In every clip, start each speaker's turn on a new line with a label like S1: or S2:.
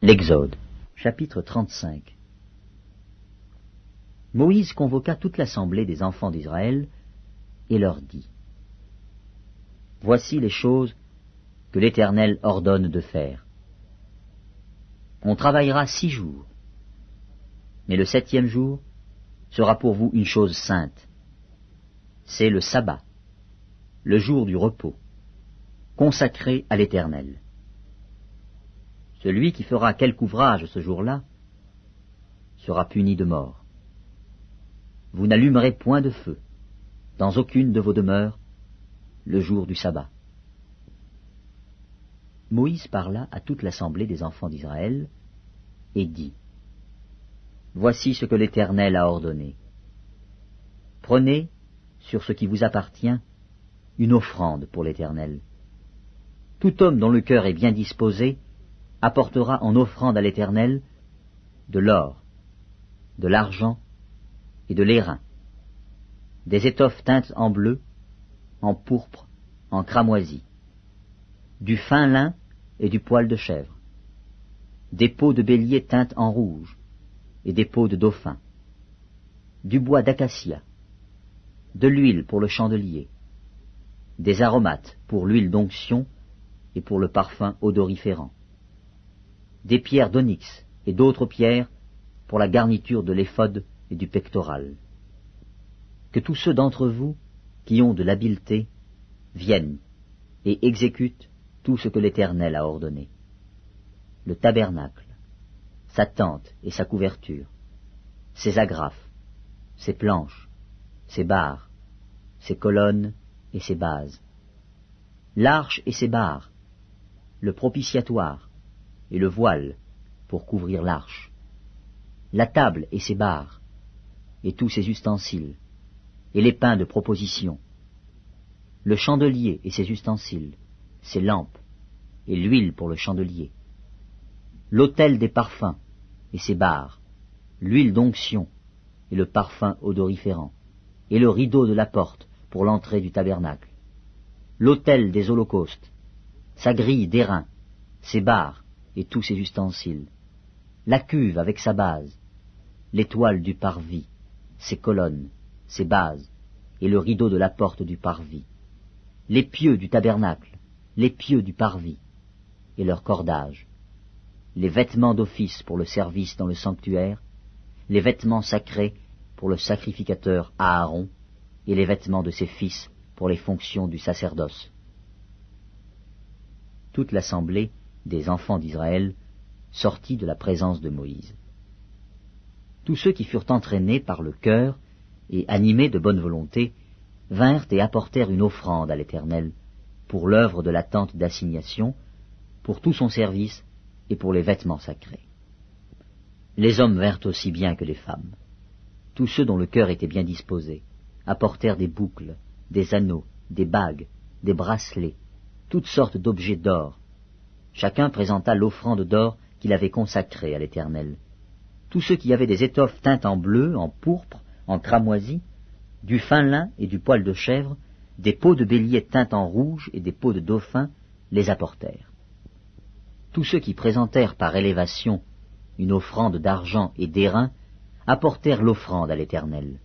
S1: L'Exode, chapitre 35. Moïse convoqua toute l'assemblée des enfants d'Israël et leur dit : Voici les choses que l'Éternel ordonne de faire. On travaillera 6 jours, mais le 7e jour sera pour vous une chose sainte. C'est le sabbat, le jour du repos, consacré à l'Éternel. Celui qui fera quelque ouvrage ce jour-là sera puni de mort. Vous n'allumerez point de feu dans aucune de vos demeures le jour du sabbat. Moïse parla à toute l'assemblée des enfants d'Israël et dit : Voici ce que l'Éternel a ordonné. Prenez, sur ce qui vous appartient, une offrande pour l'Éternel. Tout homme dont le cœur est bien disposé apportera en offrande à l'Éternel de l'or, de l'argent et de l'airain, des étoffes teintes en bleu, en pourpre, en cramoisi, du fin lin et du poil de chèvre, des peaux de bélier teintes en rouge et des peaux de dauphin, du bois d'acacia, de l'huile pour le chandelier, des aromates pour l'huile d'onction et pour le parfum odoriférant, des pierres d'onyx et d'autres pierres pour la garniture de l'éphod et du pectoral. Que tous ceux d'entre vous qui ont de l'habileté viennent et exécutent tout ce que l'Éternel a ordonné. Le tabernacle, sa tente et sa couverture, ses agrafes, ses planches, ses barres, ses colonnes et ses bases, l'arche et ses barres, le propitiatoire et le voile pour couvrir l'arche, la table et ses barres, et tous ses ustensiles, et les pains de proposition, le chandelier et ses ustensiles, ses lampes, et l'huile pour le chandelier, l'autel des parfums et ses barres, l'huile d'onction et le parfum odoriférant, et le rideau de la porte pour l'entrée du tabernacle, l'autel des holocaustes, sa grille d'airain, ses barres et tous ses ustensiles, la cuve avec sa base, l'étoile du parvis, ses colonnes, ses bases, et le rideau de la porte du parvis, les pieux du tabernacle, les pieux du parvis, et leur cordage, les vêtements d'office pour le service dans le sanctuaire, les vêtements sacrés pour le sacrificateur Aaron, et les vêtements de ses fils pour les fonctions du sacerdoce. Toute l'assemblée des enfants d'Israël sortit de la présence de Moïse. Tous ceux qui furent entraînés par le cœur et animés de bonne volonté vinrent et apportèrent une offrande à l'Éternel pour l'œuvre de la tente d'assignation, pour tout son service et pour les vêtements sacrés. Les hommes vinrent aussi bien que les femmes. Tous ceux dont le cœur était bien disposé apportèrent des boucles, des anneaux, des bagues, des bracelets, toutes sortes d'objets d'or. Chacun présenta l'offrande d'or qu'il avait consacrée à l'Éternel. Tous ceux qui avaient des étoffes teintes en bleu, en pourpre, en cramoisi, du fin lin et du poil de chèvre, des peaux de bélier teintes en rouge et des peaux de dauphin, les apportèrent. Tous ceux qui présentèrent par élévation une offrande d'argent et d'airain apportèrent l'offrande à l'Éternel.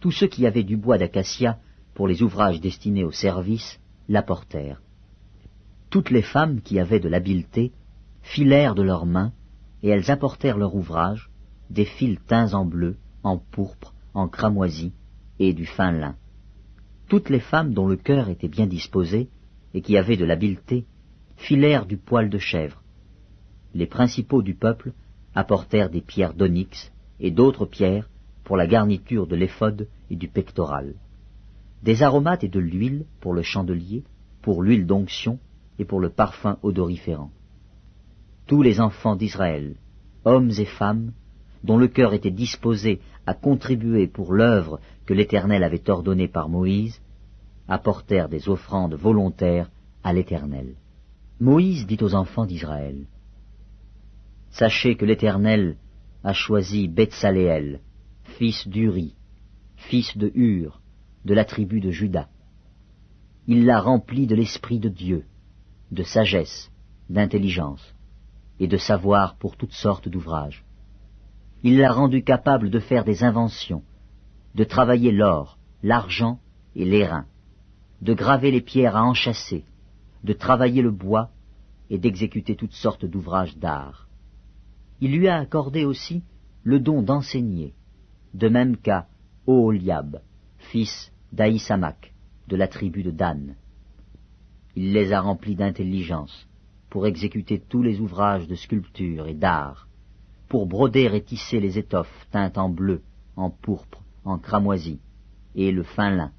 S1: Tous ceux qui avaient du bois d'acacia pour les ouvrages destinés au service l'apportèrent. Toutes les femmes qui avaient de l'habileté filèrent de leurs mains, et elles apportèrent leur ouvrage, des fils teints en bleu, en pourpre, en cramoisi, et du fin lin. Toutes les femmes dont le cœur était bien disposé, et qui avaient de l'habileté, filèrent du poil de chèvre. Les principaux du peuple apportèrent des pierres d'onyx, et d'autres pierres pour la garniture de l'éphod et du pectoral, des aromates et de l'huile pour le chandelier, pour l'huile d'onction, et pour le parfum odoriférant. Tous les enfants d'Israël, hommes et femmes, dont le cœur était disposé à contribuer pour l'œuvre que l'Éternel avait ordonnée par Moïse, apportèrent des offrandes volontaires à l'Éternel. Moïse dit aux enfants d'Israël : Sachez que l'Éternel a choisi Betsaléel, fils d'Uri, fils de Hur, de la tribu de Juda. Il l'a rempli de l'Esprit de Dieu, de sagesse, d'intelligence, et de savoir pour toutes sortes d'ouvrages. Il l'a rendu capable de faire des inventions, de travailler l'or, l'argent et l'airain, de graver les pierres à enchâsser, de travailler le bois et d'exécuter toutes sortes d'ouvrages d'art. Il lui a accordé aussi le don d'enseigner, de même qu'à Oholiab, fils d'Ahisamak, de la tribu de Dan. Il les a remplis d'intelligence, pour exécuter tous les ouvrages de sculpture et d'art, pour broder et tisser les étoffes teintes en bleu, en pourpre, en cramoisi, et le fin lin,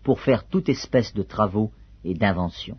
S1: pour faire toute espèce de travaux et d'inventions.